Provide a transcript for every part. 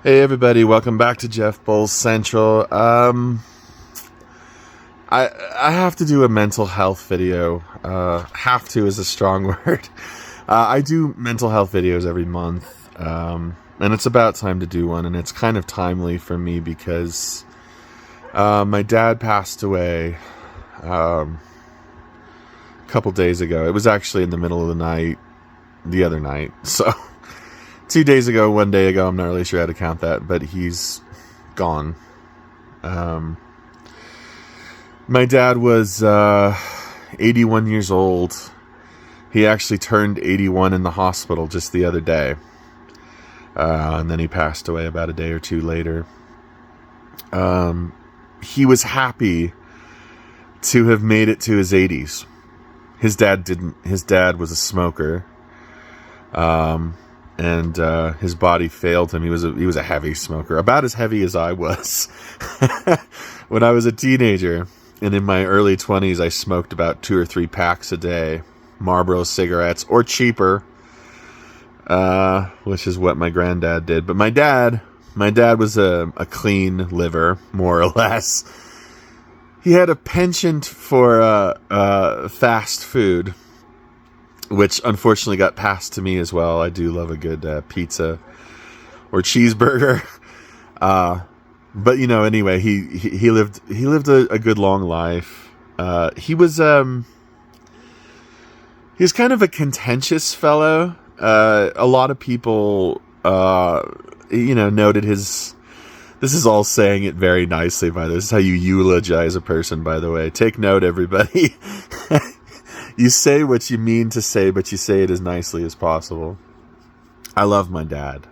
Hey everybody, welcome back to Jeff Bowles Central. I have to do a mental health video. Have to is a strong word. I do mental health videos every month, and it's about time to do one, and it's kind of timely for me because my dad passed away a couple days ago. It was actually in the middle of the night, the other night, so 2 days ago, 1 day ago, I'm not really sure how to count that, but he's gone. My dad was 81 years old. He actually turned 81 in the hospital just the other day. And then he passed away about a day or two later. He was happy to have made it to his 80s. His dad didn't. His dad was a smoker. And his body failed him. He was a heavy smoker, about as heavy as I was. When I was a teenager, and in my early 20s, I smoked about 2 or 3 packs a day, Marlboro cigarettes, or cheaper, which is what my granddad did. But my dad was a clean liver, more or less. He had a penchant for fast food, which unfortunately got passed to me as well. I do love a good pizza or cheeseburger. But anyway, he lived a good long life. He was kind of a contentious fellow. A lot of people noted his. This is all saying it very nicely, by this is how you eulogize a person, by the way. Take note, everybody. You say what you mean to say, but you say it as nicely as possible. I love my dad.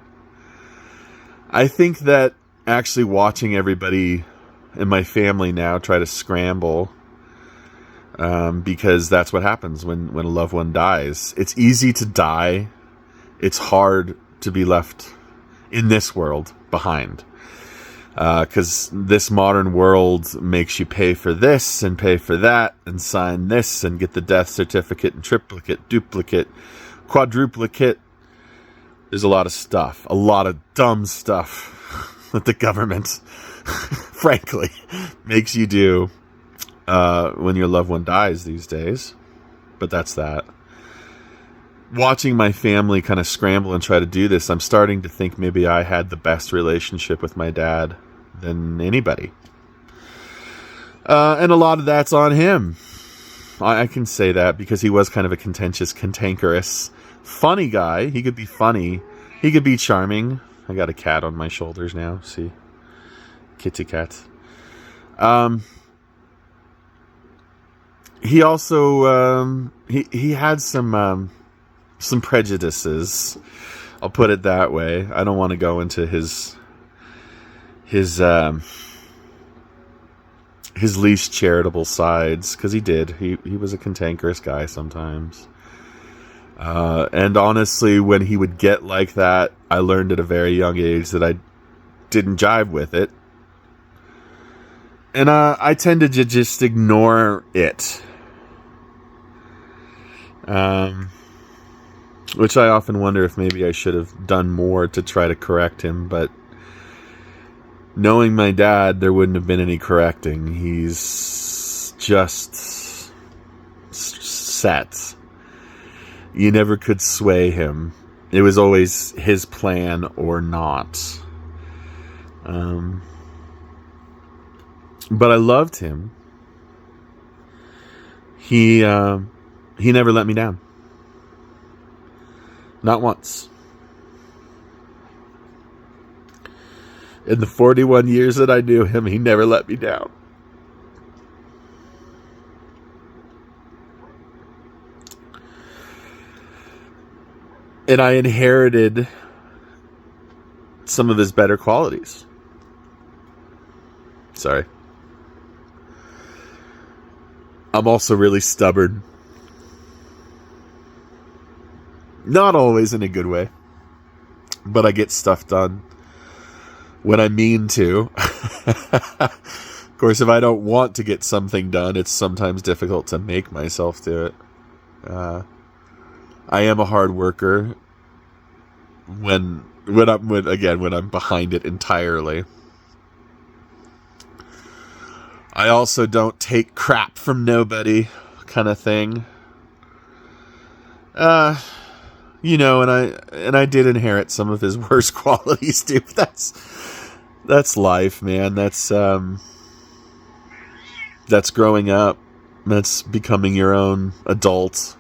I think that actually watching everybody in my family now try to scramble, because that's what happens when a loved one dies. It's easy to die. It's hard to be left in this world behind. Because this modern world makes you pay for this and pay for that and sign this and get the death certificate and triplicate, duplicate, quadruplicate. There's a lot of stuff, a lot of dumb stuff that the government, frankly, makes you do when your loved one dies these days. But that's that. Watching my family kind of scramble and try to do this, I'm starting to think maybe I had the best relationship with my dad than anybody. And a lot of that's on him. I can say that because he was kind of a contentious, cantankerous, funny guy. He could be funny. He could be charming. I got a cat on my shoulders now. See? Kitty cat. He also, he had some prejudices. I'll put it that way. I don't want to go into his least charitable sides, because he did. He was a cantankerous guy sometimes. And honestly, when he would get like that, I learned at a very young age that I didn't jive with it. And I tended to just ignore it. Which I often wonder if maybe I should have done more to try to correct him, but knowing my dad, there wouldn't have been any correcting. He's just set. You never could sway him. It was always his plan or not. But I loved him. He never let me down. Not once. In the 41 years that I knew him, he never let me down. And I inherited some of his better qualities. Sorry. I'm also really stubborn. Not always in a good way, but I get stuff done when I mean to. Of course, if I don't want to get something done, it's sometimes difficult to make myself do it. I am a hard worker when when I'm behind it entirely. I also don't take crap from nobody, kind of thing. And I did inherit some of his worst qualities too. That's life, man. That's growing up. That's becoming your own adult.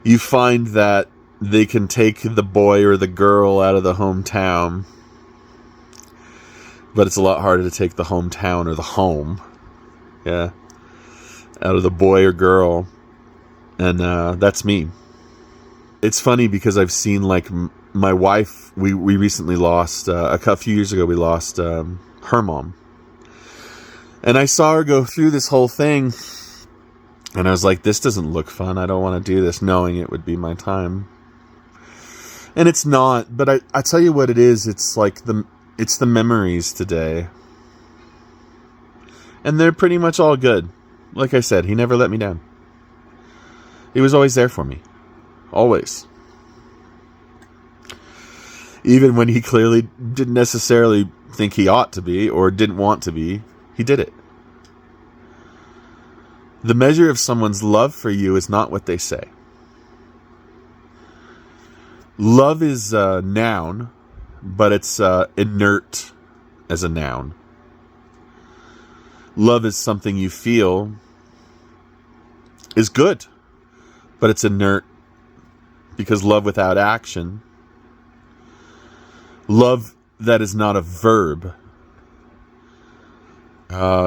You find that they can take the boy or the girl out of the hometown, but it's a lot harder to take the hometown or the home, out of the boy or girl. And that's me. It's funny because I've seen, like, my wife, we recently lost, a few years ago, we lost her mom. And I saw her go through this whole thing, and I was like, this doesn't look fun. I don't want to do this, knowing it would be my time. And it's not, but I tell you what it is. It's like it's the memories today. And they're pretty much all good. Like I said, he never let me down. He was always there for me. Always. Even when he clearly didn't necessarily think he ought to be or didn't want to be, he did it. The measure of someone's love for you is not what they say. Love is a noun, but it's inert as a noun. Love is something you feel is good, but it's inert because love without action, love that is not a verb,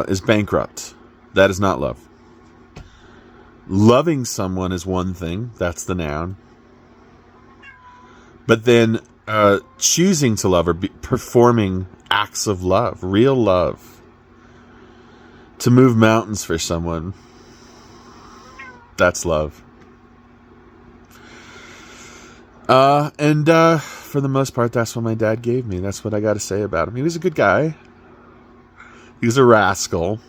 is bankrupt. That is not love. Loving someone is one thing. That's the noun. But then choosing to love or performing acts of love, real love, to move mountains for someone, that's love. And for the most part, that's what my dad gave me. That's what I got to say about him. He was a good guy. He was a rascal.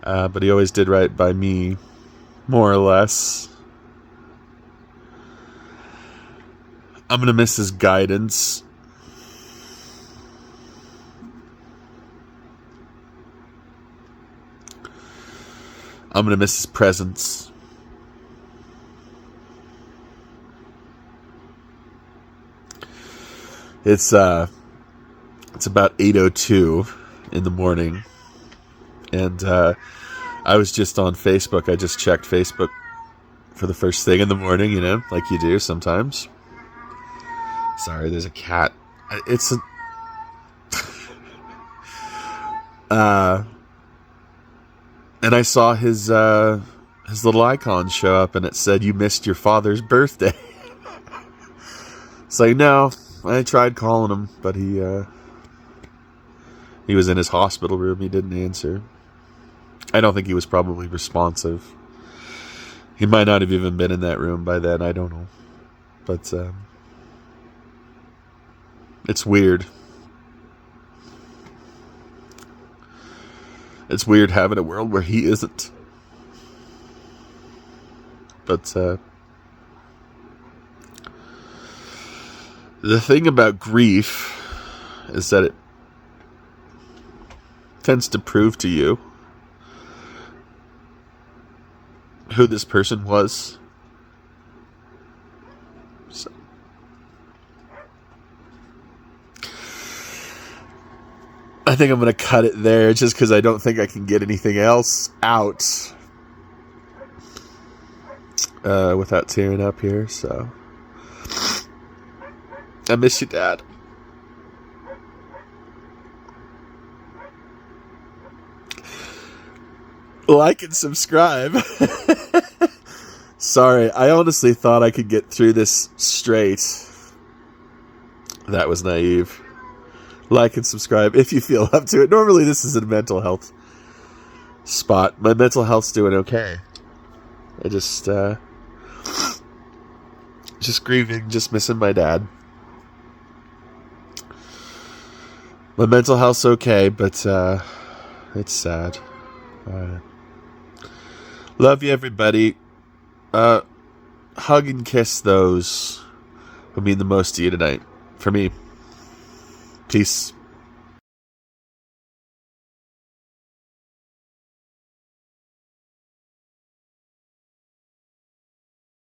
But he always did right by me, more or less. I'm going to miss his guidance. I'm going to miss his presence. It's about 8:02 in the morning. And I was just on Facebook. I just checked Facebook for the first thing in the morning, like you do sometimes. Sorry, there's a cat. It's a... and I saw his little icon show up, and it said, "You missed your father's birthday." It's like, no, I tried calling him, but he was in his hospital room. He didn't answer. I don't think he was probably responsive. He might not have even been in that room by then. I don't know. But it's weird. It's weird having a world where he isn't. But the thing about grief is that it tends to prove to you who this person was. So, I think I'm going to cut it there just because I don't think I can get anything else out without tearing up here. So, I miss you, Dad. Like and subscribe. Sorry, I honestly thought I could get through this straight. That was naive. Like and subscribe if you feel up to it. Normally this is a mental health spot. My mental health's doing okay. I just grieving, just missing my dad. My mental health's okay, but it's sad. Love you, everybody. Hug and kiss those would mean the most to you tonight. For me, peace.